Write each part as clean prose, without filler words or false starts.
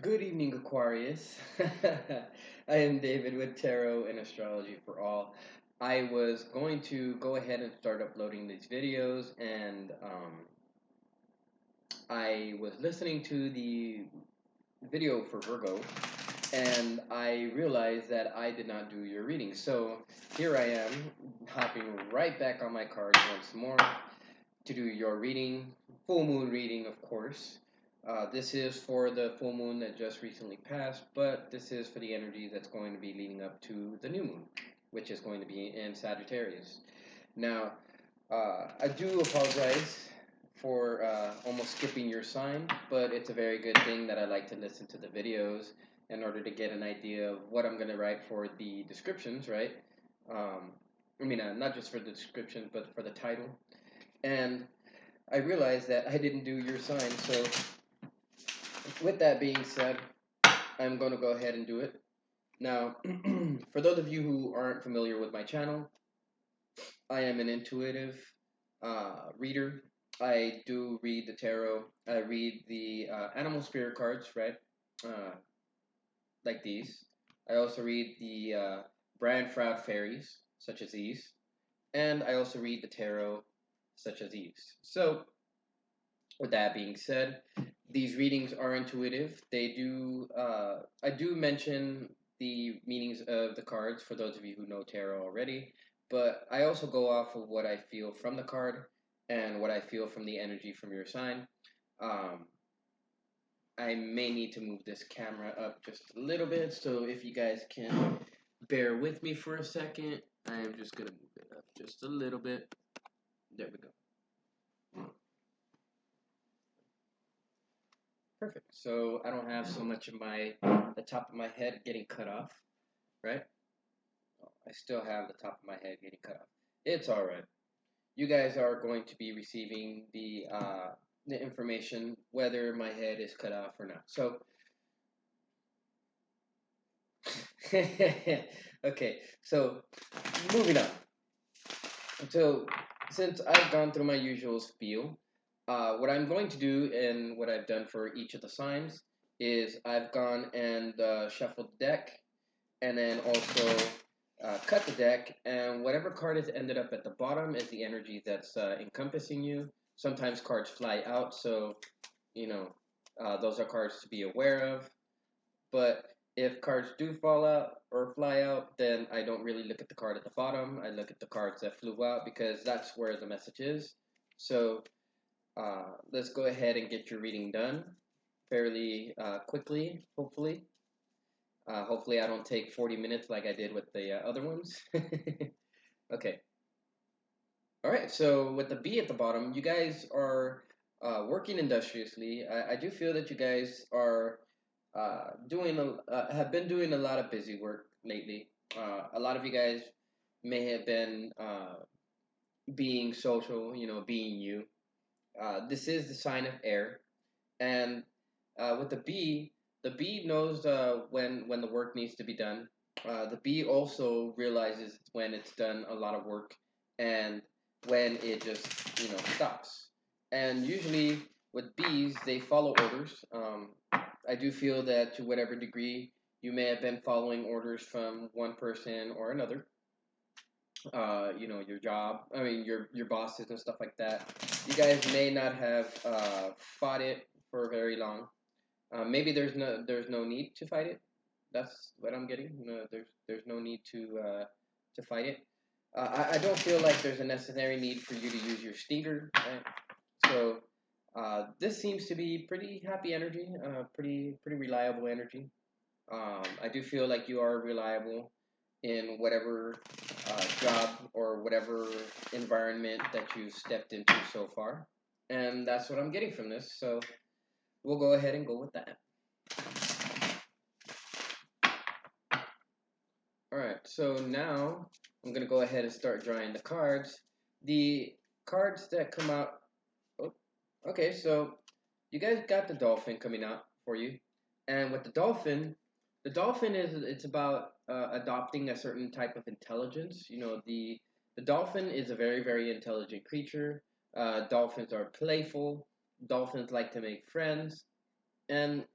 Good evening, Aquarius. I am David with Tarot and Astrology for All. I was going to go ahead and start uploading these videos, and I was listening to the video for Virgo, and I realized that I did not do your reading. So here I am, hopping right back on my cards once more to do your reading, full moon reading, of course. This is for the full moon that just recently passed, but this is for the energy that's going to be leading up to the new moon, which is going to be in Sagittarius. Now, I do apologize for almost skipping your sign, but it's a very good thing that I like to listen to the videos in order to get an idea of what I'm going to write for the descriptions, right? Not just for the description, but for the title. And I realized that I didn't do your sign, so with that being said, I'm going to go ahead and do it. Now, for those of you who aren't familiar with my channel, I am an intuitive reader. I do read the tarot. I read the animal spirit cards, right? Uh, like these. I also read the brand fraud fairies, such as these. And I also read the tarot, such as these. So, with that being said, these readings are intuitive. I do mention the meanings of the cards for those of you who know tarot already, but I also go off of what I feel from the card and what I feel from the energy from your sign. Um, I may need to move this camera up just a little bit, so if you guys can bear with me for a second, I am just going to move it up just a little bit. There we go. Perfect. So I don't have so much of the top of my head getting cut off, right? I still have the top of my head getting cut off. It's all right. You guys are going to be receiving the information whether my head is cut off or not. So okay. So moving on. So since I've gone through my usual spiel, what I'm going to do and what I've done for each of the signs is I've gone and shuffled the deck and then also cut the deck, and whatever card has ended up at the bottom is the energy that's encompassing you. Sometimes cards fly out, so you know those are cards to be aware of. But if cards do fall out or fly out, then I don't really look at the card at the bottom. I look at the cards that flew out because that's where the message is. So let's go ahead and get your reading done fairly quickly, hopefully. Hopefully, I don't take 40 minutes like I did with the other ones. Okay. All right. So, with the B at the bottom, you guys are working industriously. I do feel that you guys are have been doing a lot of busy work lately. A lot of you guys may have been being social, being you. This is the sign of air. And with the bee knows when the work needs to be done. The bee also realizes when it's done a lot of work and when it just stops. And usually with bees, they follow orders. I do feel that to whatever degree you may have been following orders from one person or another, your job, your bosses and stuff like that. You guys may not have fought it for very long. Maybe there's no need to fight it. That's what I'm getting. There's no need to fight it. I don't feel like there's a necessary need for you to use your stinger. Right? So this seems to be pretty happy energy, pretty reliable energy. I do feel like you are reliable in whatever job or whatever environment that you've stepped into so far. And that's what I'm getting from this. So we'll go ahead and go with that. Alright, so now I'm going to go ahead and start drawing the cards. The cards that come out... Oh, okay, so you guys got the dolphin coming out for you. And with the dolphin it's about adopting a certain type of intelligence. The dolphin is a very, very intelligent creature. Dolphins are playful. Dolphins like to make friends. And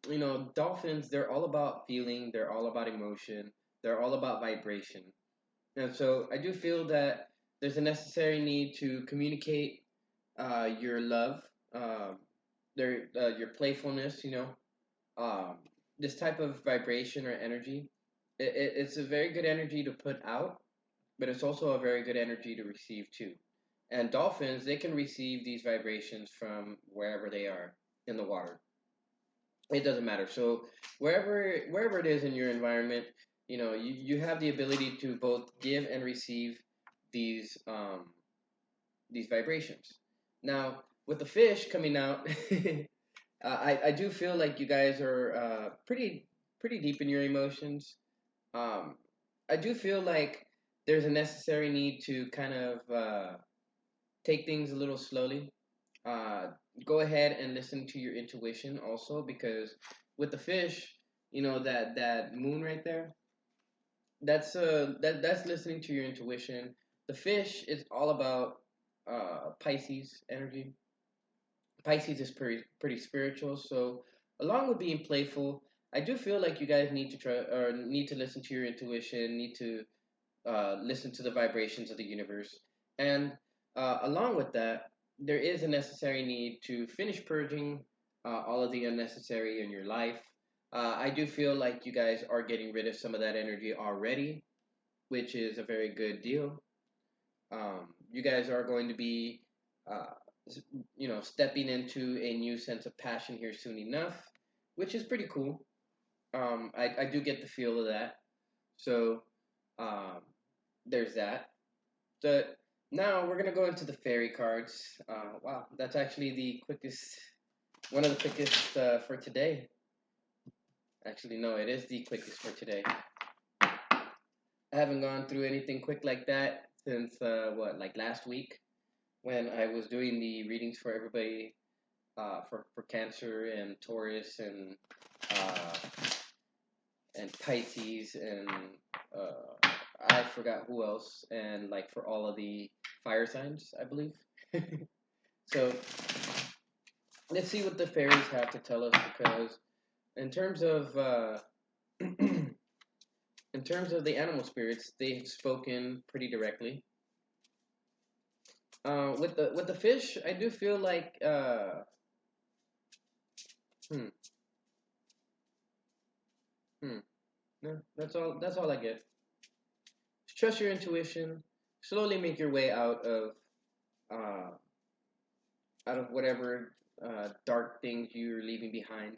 dolphins, they're all about feeling, they're all about emotion, they're all about vibration. And so I do feel that there's a necessary need to communicate your love, um, your playfulness, um, this type of vibration or energy. It's a very good energy to put out, but it's also a very good energy to receive too. And dolphins, they can receive these vibrations from wherever they are in the water. It doesn't matter. So wherever it is in your environment, you have the ability to both give and receive these these vibrations. Now, with the fish coming out, I do feel like you guys are pretty deep in your emotions. Um, I do feel like there's a necessary need to kind of take things a little slowly. Uh, Go ahead and listen to your intuition also, because with the fish, that moon right there, that's listening to your intuition. The fish is all about Pisces energy. Pisces is pretty spiritual, so along with being playful, I do feel like you guys need to try or need to listen to your intuition, need to listen to the vibrations of the universe. And along with that, there is a necessary need to finish purging all of the unnecessary in your life. I do feel like you guys are getting rid of some of that energy already, which is a very good deal. You guys are going to be, uh, stepping into a new sense of passion here soon enough, which is pretty cool. I do get the feel of that. So, um, there's that. But now we're gonna go into the fairy cards. Wow, that's actually the quickest, one of the quickest for today. Actually, no, it is the quickest for today. I haven't gone through anything quick like that since like last week when I was doing the readings for everybody for Cancer and Taurus uh, and Pisces and I forgot who else, and like for all of the fire signs, I believe. So let's see what the fairies have to tell us, because in terms of in terms of the animal spirits, they've spoken pretty directly. With the fish, I do feel like hmm hmm no, that's all I get. Just trust your intuition. Slowly make your way uh, out of whatever dark things you're leaving behind,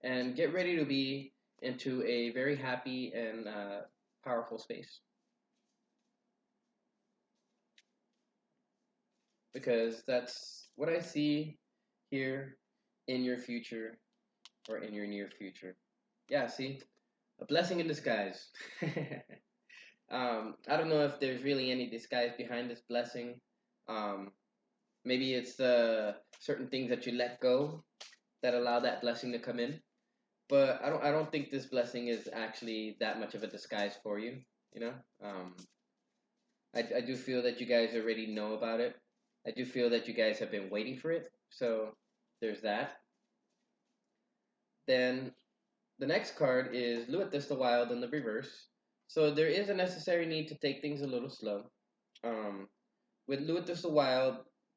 and get ready to be into a very happy and powerful space, because that's what I see here in your future or in your near future. Yeah, see, a blessing in disguise. I don't know if there's really any disguise behind this blessing. Um, Maybe it's certain things that you let go that allow that blessing to come in. But I don't think this blessing is actually that much of a disguise for you. You know, um, I do feel that you guys already know about it. I do feel that you guys have been waiting for it. So there's that. Then the next card is Luatis the Wild in the reverse. So there is a necessary need to take things a little slow. Um, with Luatis the Wild,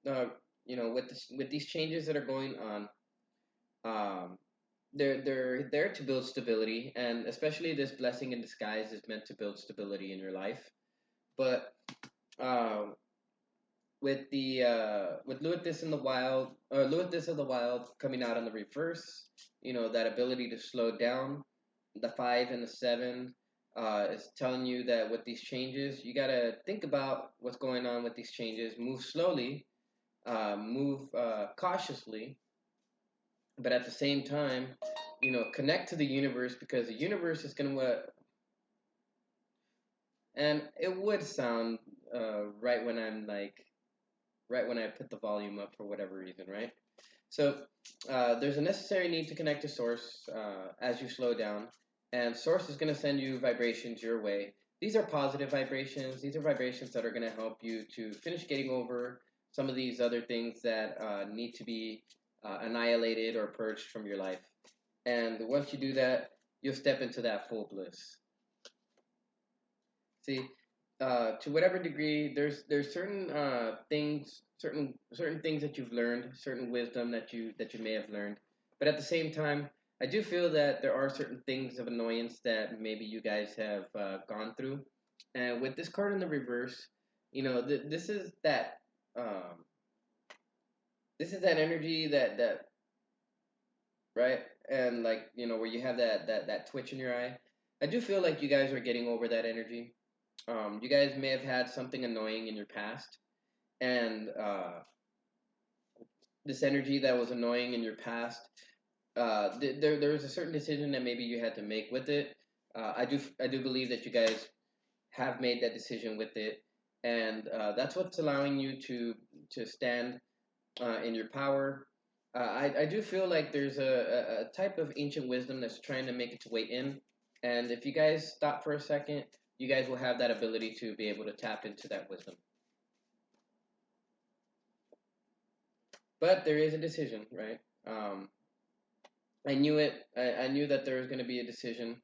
uh, with these changes that are going on, um, they're there to build stability, and especially this blessing in disguise is meant to build stability in your life. But uh, with Luatis of the Wild coming out in the reverse, that ability to slow down, the 5 and the 7 is telling you that with these changes, you gotta think about what's going on with these changes. Move slowly, move cautiously, but at the same time, connect to the universe, because the universe is gonna. And it would sound right when right when I put the volume up for whatever reason, right? So there's a necessary need to connect to Source as you slow down, and Source is going to send you vibrations your way. These are positive vibrations. These are vibrations that are going to help you to finish getting over some of these other things that need to be annihilated or purged from your life. And once you do that, you'll step into that full bliss. See, to whatever degree, there's certain things, certain things that you've learned, certain wisdom that you may have learned. But at the same time, I do feel that there are certain things of annoyance that maybe you guys have gone through. And with this card in the reverse, this is that um, energy that right, and like where you have that twitch in your eye. I do feel like you guys are getting over that energy. You guys may have had something annoying in your past, and this energy that was annoying in your past, there was a certain decision that maybe you had to make with it. I do believe that you guys have made that decision with it, and that's what's allowing you to stand in your power. I do feel like there's a type of ancient wisdom that's trying to make its way in, and if you guys stop for a second, you guys will have that ability to be able to tap into that wisdom. But there is a decision, right? I knew it. I knew that there was going to be a decision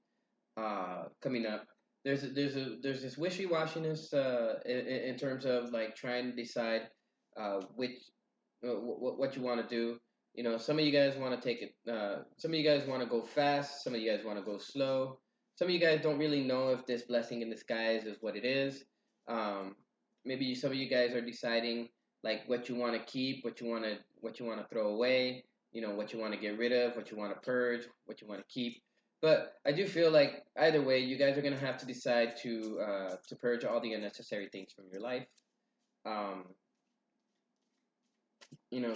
coming up. There's this wishy washiness in terms of like trying to decide which what you want to do. Some of you guys want to take it. Some of you guys want to go fast. Some of you guys want to go slow. Some of you guys don't really know if this blessing in disguise is what it is. Maybe some of you guys are deciding like what you want to keep, what you want to throw away. What you want to get rid of, what you want to purge, what you want to keep. But I do feel like either way, you guys are gonna have to decide to purge all the unnecessary things from your life. Um,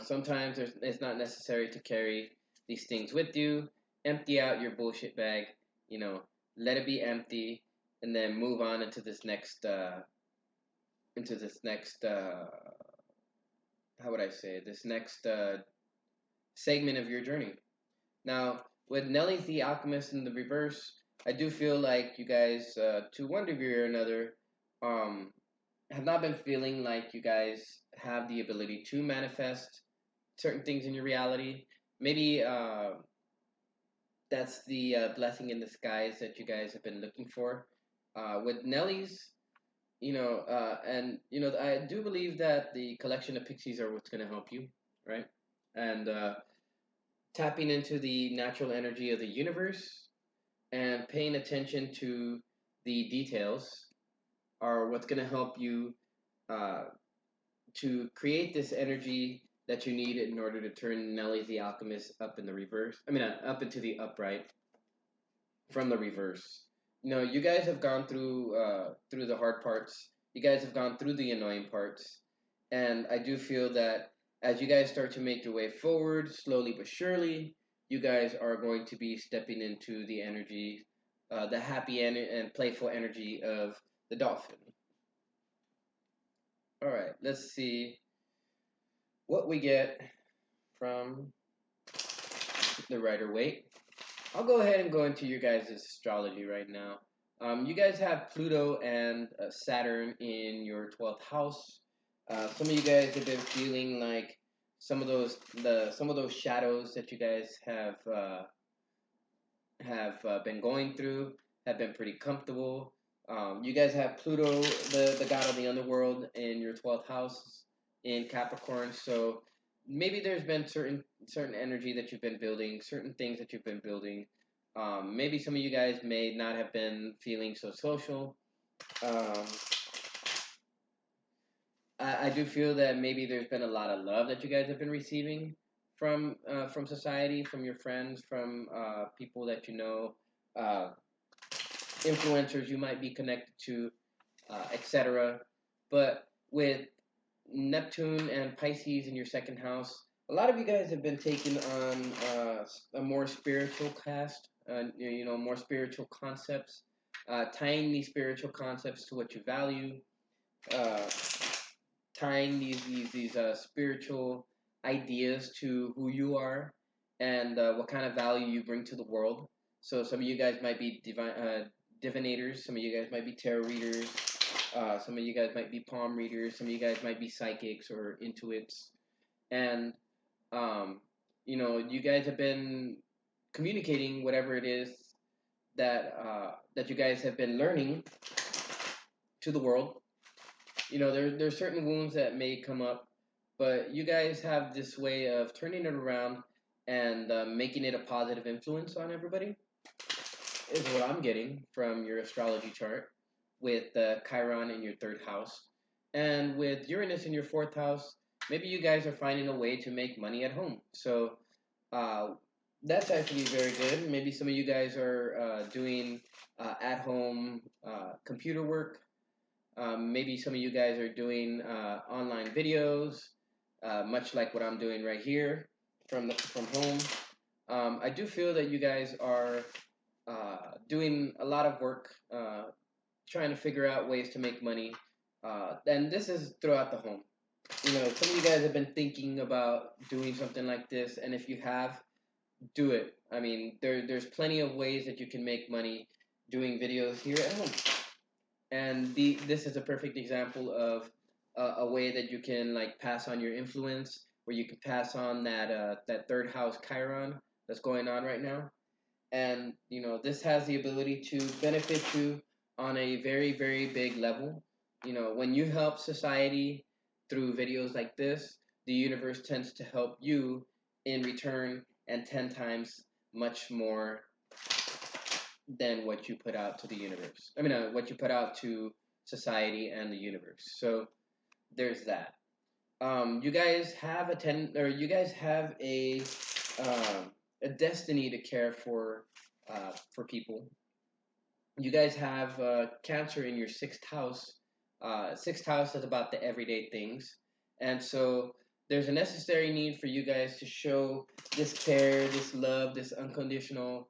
sometimes it's not necessary to carry these things with you. Empty out your bullshit bag. Let it be empty, and then move on into this next. How would I say it? This next segment of your journey. Now, with Nelly's the Alchemist in the reverse, I do feel like you guys, to one degree or another, um, have not been feeling like you guys have the ability to manifest certain things in your reality. Maybe that's the blessing in disguise that you guys have been looking for. With Nelly's, and I do believe that the collection of pixies are what's going to help you, right? And tapping into the natural energy of the universe and paying attention to the details are what's going to help you uh, to create this energy that you need in order to turn Nelly the Alchemist up in the reverse. I mean, up into the upright from the reverse. You guys have gone through the hard parts. You guys have gone through the annoying parts, and I do feel that as you guys start to make your way forward, slowly but surely, you guys are going to be stepping into the energy, the happy and playful energy of the dolphin. All right, let's see what we get from the Rider Waite. I'll go ahead and go into your guys' astrology right now. You guys have Pluto and Saturn in your 12th house. Some of you guys have been feeling like some of those shadows that you guys have been going through have been pretty comfortable. You guys have Pluto, the god of the underworld, in your 12th house in Capricorn. So maybe there's been certain energy that you've been building, certain things that you've been building. Maybe some of you guys may not have been feeling so social. Um, I do feel that maybe there's been a lot of love that you guys have been receiving from society, from your friends, from people that you know, uh, influencers you might be connected to, etc. But with Neptune and Pisces in your second house, a lot of you guys have been taking on a more spiritual cast, more spiritual concepts, tying these spiritual concepts to what you value, uh, tying these spiritual ideas to who you are and what kind of value you bring to the world. So some of you guys might be divinators, some of you guys might be tarot readers, some of you guys might be palm readers, some of you guys might be psychics or intuits, and you guys have been communicating whatever it is that you guys have been learning to the world. There's certain wounds that may come up, but you guys have this way of turning it around and making it a positive influence on everybody, is what I'm getting from your astrology chart with Chiron in your third house. And with Uranus in your fourth house, maybe you guys are finding a way to make money at home. So uh, that's actually very good. Maybe some of you guys are doing at home computer work. Maybe some of you guys are doing online videos, much like what I'm doing right here from home. I do feel that you guys are doing a lot of work, trying to figure out ways to make money. And this is throughout the home. Some of you guys have been thinking about doing something like this, and if you have, do it. I mean, there's plenty of ways that you can make money doing videos here at home. And this is a perfect example of a way that you can like pass on your influence, where you can pass on that third house Chiron that's going on right now. And this has the ability to benefit you on a very, very big level. When you help society through videos like this, the universe tends to help you in return, and 10 times much more than what you put out to the universe. I mean, what you put out to society and the universe. So there's that. You guys have you guys have a destiny to care for people. You guys have Cancer in your sixth house. Sixth house is about the everyday things, and so there's a necessary need for you guys to show this care, this love, this unconditional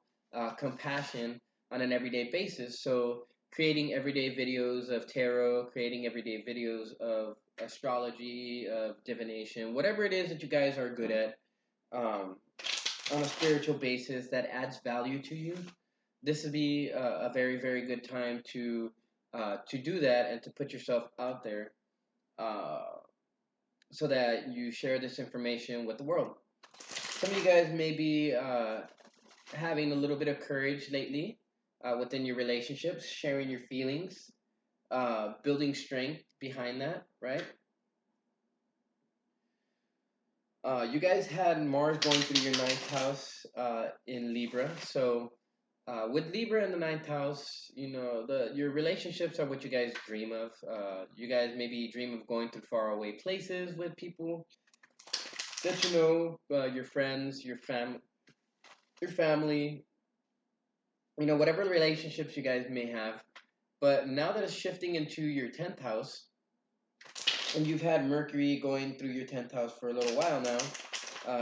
compassion on an everyday basis. So creating everyday videos of tarot, creating everyday videos of astrology, of divination, whatever it is that you guys are good at, on a spiritual basis that adds value to you, this would be a very, very good time to do that and to put yourself out there, uh, so that you share this information with the world. Some of you guys may be having a little bit of courage lately within your relationships, sharing your feelings, building strength behind that, right? You guys had Mars going through your ninth house in Libra, so with Libra in the ninth house, your relationships are what you guys dream of. You guys maybe dream of going to faraway places with people that your friends, your family, whatever relationships you guys may have. But now that it's shifting into your 10th house, and you've had Mercury going through your 10th house for a little while now,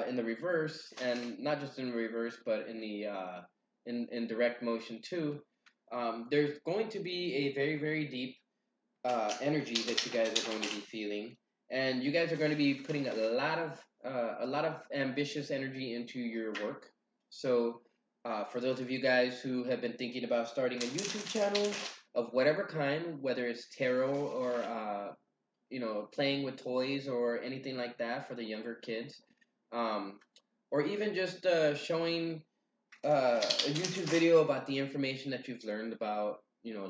in the reverse, and not just in reverse, but in the in direct motion too. There's going to be a very, very deep energy that you guys are going to be feeling, and you guys are going to be putting a lot of ambitious energy into your work. So, for those of you guys who have been thinking about starting a YouTube channel of whatever kind, whether it's tarot or playing with toys or anything like that for the younger kids, um, or even just showing a YouTube video about the information that you've learned about,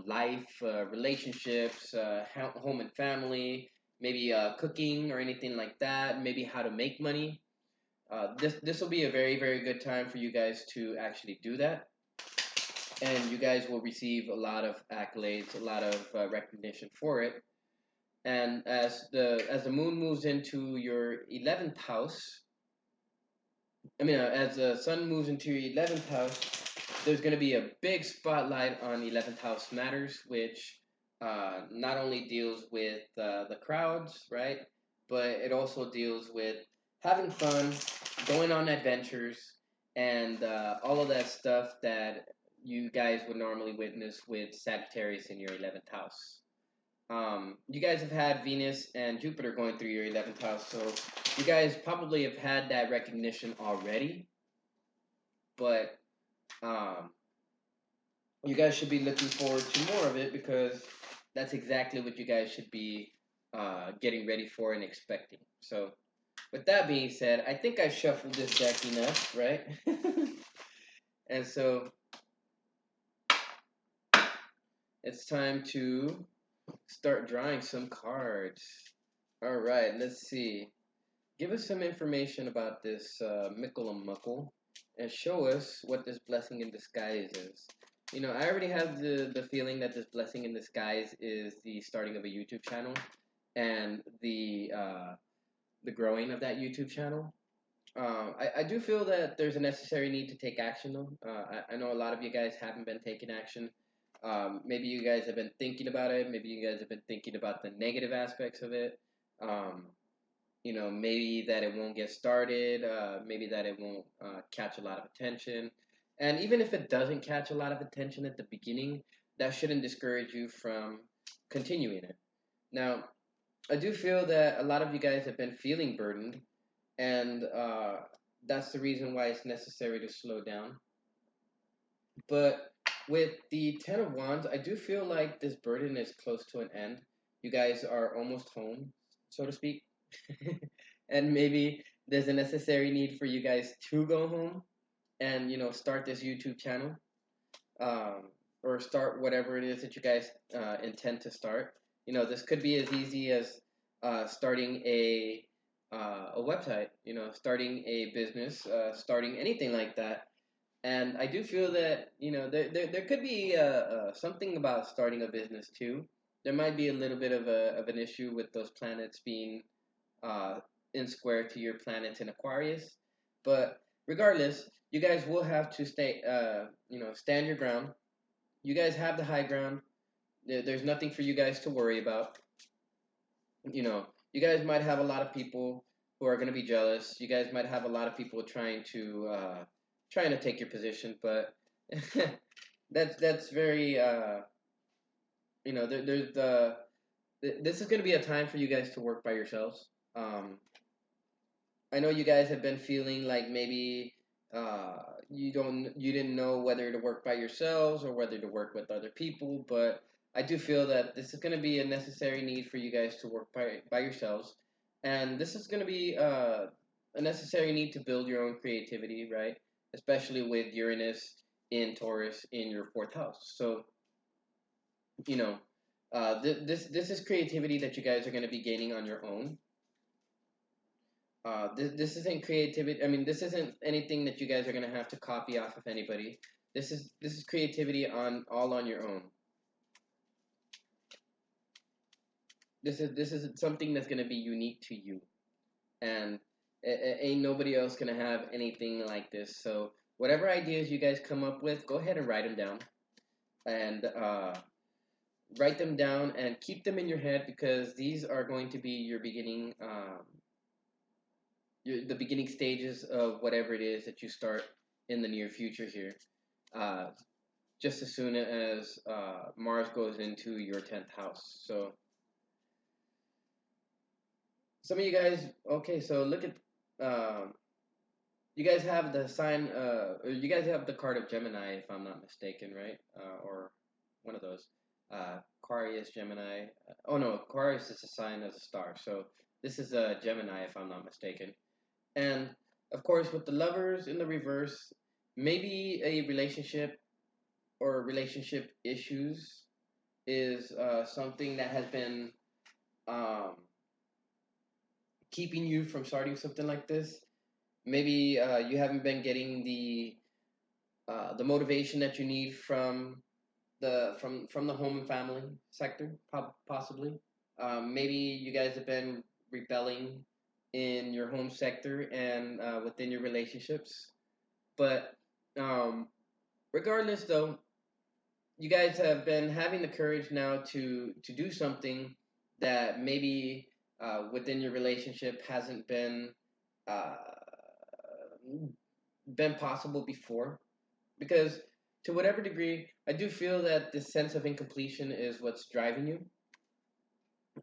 life, relationships, home and family, maybe cooking or anything like that, maybe how to make money. This will be a very, very good time for you guys to actually do that, and you guys will receive a lot of accolades, a lot of recognition for it. And as the moon moves into your 11th house, as the sun moves into your 11th house, there's going to be a big spotlight on 11th house matters, which not only deals with the crowds, right? But it also deals with having fun, going on adventures, and all of that stuff that you guys would normally witness with Sagittarius in your 11th house. You guys have had Venus and Jupiter going through your 11th house, so you guys probably have had that recognition already, but you guys should be looking forward to more of it, because that's exactly what you guys should be getting ready for and expecting. So, with that being said, I think I shuffled this deck enough, right? And so it's time to start drawing some cards. All right, let's see. Give us some information about this Mickle and Muckle, and show us what this blessing in disguise is. You know, I already have the feeling that this blessing in disguise is the starting of a YouTube channel and the growing of that YouTube channel. I do feel that there's a necessary need to take action, though. I know a lot of you guys haven't been taking action. Maybe you guys have been thinking about it. Maybe you guys have been thinking about the negative aspects of it. Um, you know, maybe that it won't get started. Maybe that it won't catch a lot of attention. And even if it doesn't catch a lot of attention at the beginning, that shouldn't discourage you from continuing it. Now, I do feel that a lot of you guys have been feeling burdened, and that's the reason why it's necessary to slow down. But with the Ten of Wands, I do feel like this burden is close to an end. You guys are almost home, so to speak. And maybe there's a necessary need for you guys to go home and, you know, start this YouTube channel, um, or start whatever it is that you guys intend to start. You know, this could be as easy as starting a website, you know, starting a business, starting anything like that. And I do feel that, you know, there could be something about starting a business too. There might be a little bit of an issue with those planets being uh, in square to your planets in Aquarius. But regardless, you guys will have to stay, you know, stand your ground. You guys have the high ground. There's nothing for you guys to worry about. You know, you guys might have a lot of people who are going to be jealous. You guys might have a lot of people trying to take your position, but that's very you know, there's this is going to be a time for you guys to work by yourselves. I know you guys have been feeling like maybe you didn't know whether to work by yourselves or whether to work with other people, but I do feel that this is going to be a necessary need for you guys to work by yourselves, and this is going to be a necessary need to build your own creativity, right? Especially with Uranus in Taurus in your fourth house. So, you know, this is creativity that you guys are going to be gaining on your own. This isn't creativity. I mean, this isn't anything that you guys are gonna have to copy off of anybody. This is creativity on all on your own. This is something that's gonna be unique to you, and ain't nobody else gonna have anything like this. So whatever ideas you guys come up with, go ahead and write them down, and write them down and keep them in your head, because these are going to be your beginning. The beginning stages of whatever it is that you start in the near future here. Uh, just as soon as Mars goes into your 10th house. So some of you guys, okay, so look at, you guys have the sign, or you guys have the card of Gemini, if I'm not mistaken, right? Or one of those. Aquarius, Gemini. Oh no, Aquarius is a sign of a star. So this is a Gemini, if I'm not mistaken. And of course, with the lovers in the reverse, maybe a relationship or relationship issues is something that has been um, keeping you from starting something like this. Maybe you haven't been getting the motivation that you need from the home and family sector, possibly. Maybe you guys have been rebelling in your home sector and within your relationships. But um, regardless, though, you guys have been having the courage now to do something that maybe within your relationship hasn't uh, been possible before. Because to whatever degree, I do feel that this sense of incompletion is what's driving you.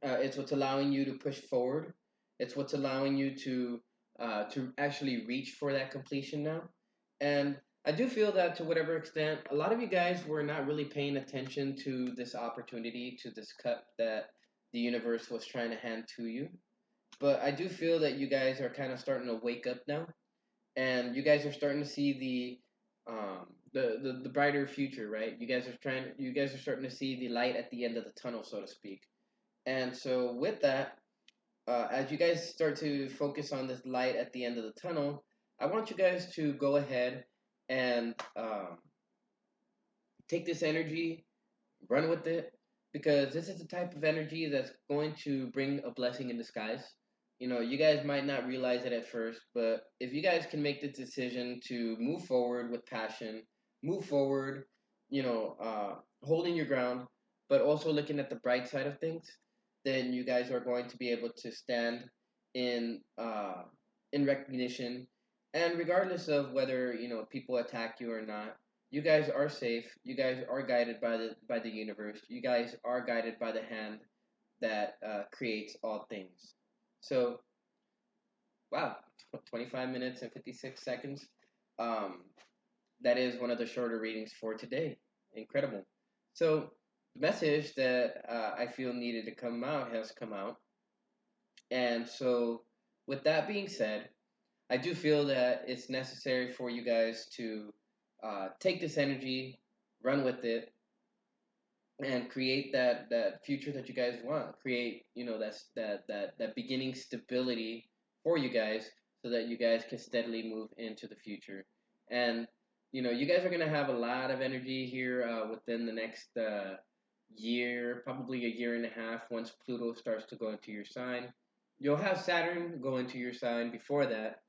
It's what's allowing you to push forward. It's what's allowing you to actually reach for that completion now. And I do feel that to whatever extent, a lot of you guys were not really paying attention to this opportunity, to this cup that the universe was trying to hand to you. But I do feel that you guys are kind of starting to wake up now, and you guys are starting to see the brighter future, right? You guys are starting to see the light at the end of the tunnel, so to speak. And so with that, as you guys start to focus on this light at the end of the tunnel, I want you guys to go ahead and take this energy, run with it, because this is the type of energy that's going to bring a blessing in disguise. You know, you guys might not realize it at first, but if you guys can make the decision to move forward with passion, move forward, holding your ground, but also looking at the bright side of things, then you guys are going to be able to stand in in recognition, and regardless of whether people attack you or not, you guys are safe. You guys are guided by the universe. You guys are guided by the hand that creates all things. So, wow, 25 minutes and 56 seconds. Um, that is one of the shorter readings for today. Incredible. So, the message that I feel needed to come out has come out. And so, with that being said, I do feel that it's necessary for you guys to take this energy, run with it, and create that future that you guys want. Create that beginning stability for you guys, so that you guys can steadily move into the future. And you guys are gonna have a lot of energy here within the next year, probably a year and a half. Once Pluto starts to go into your sign, you'll have Saturn go into your sign before that,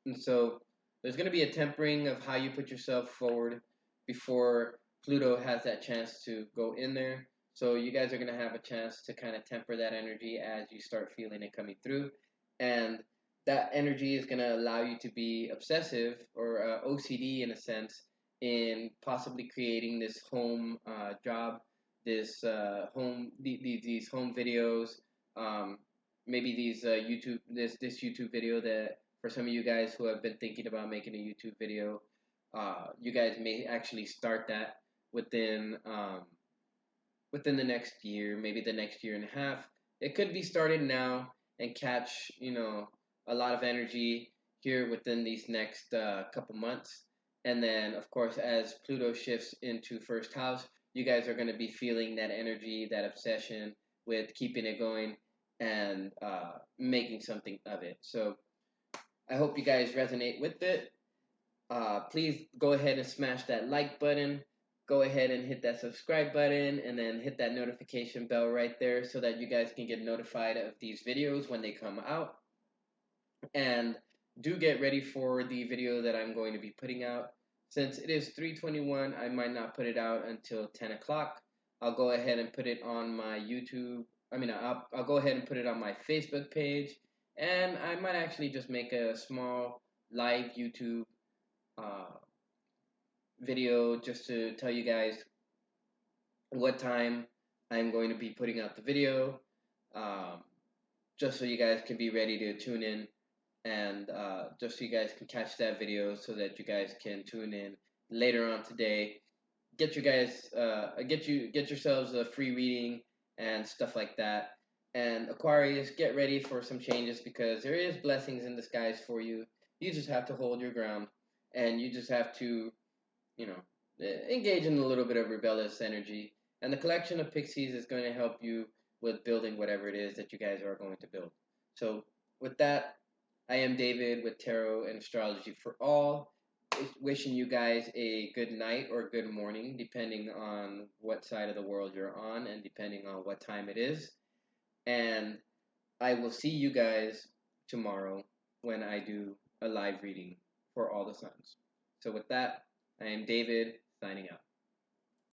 and so there's going to be a tempering of how you put yourself forward before Pluto has that chance to go in there. So you guys are going to have a chance to kind of temper that energy as you start feeling it coming through. And that energy is going to allow you to be obsessive or OCD in a sense in possibly creating this home job, this these home videos, um, maybe these this YouTube video that for some of you guys who have been thinking about making a YouTube video, you guys may actually start that within within the next year, maybe the next year and a half. It could be started now and catch a lot of energy here within these next couple months, and then of course as Pluto shifts into first house, you guys are going to be feeling that energy, that obsession with keeping it going and making something of it. So I hope you guys resonate with it. Please go ahead and smash that like button. Go ahead and hit that subscribe button and then hit that notification bell right there so that you guys can get notified of these videos when they come out. And do get ready for the video that I'm going to be putting out. Since it is 3:21, I might not put it out until 10 o'clock. I'll go ahead and put it on my YouTube. I'll go ahead and put it on my Facebook page. And I might actually just make a small live YouTube uh, video just to tell you guys what time I'm going to be putting out the video, um, just so you guys can be ready to tune in, and just so you guys can catch that video, so that you guys can tune in later on today. Get you guys, get yourselves a free reading and stuff like that. And Aquarius, get ready for some changes because there is blessings in disguise for you. You just have to hold your ground, and you just have to, you know, engage in a little bit of rebellious energy. And the collection of pixies is going to help you with building whatever it is that you guys are going to build. So, with that, I am David with Tarot and Astrology for All. Wishing you guys a good night or good morning, depending on what side of the world you're on and depending on what time it is. And I will see you guys tomorrow when I do a live reading for all the signs. So, with that, I am David, signing out.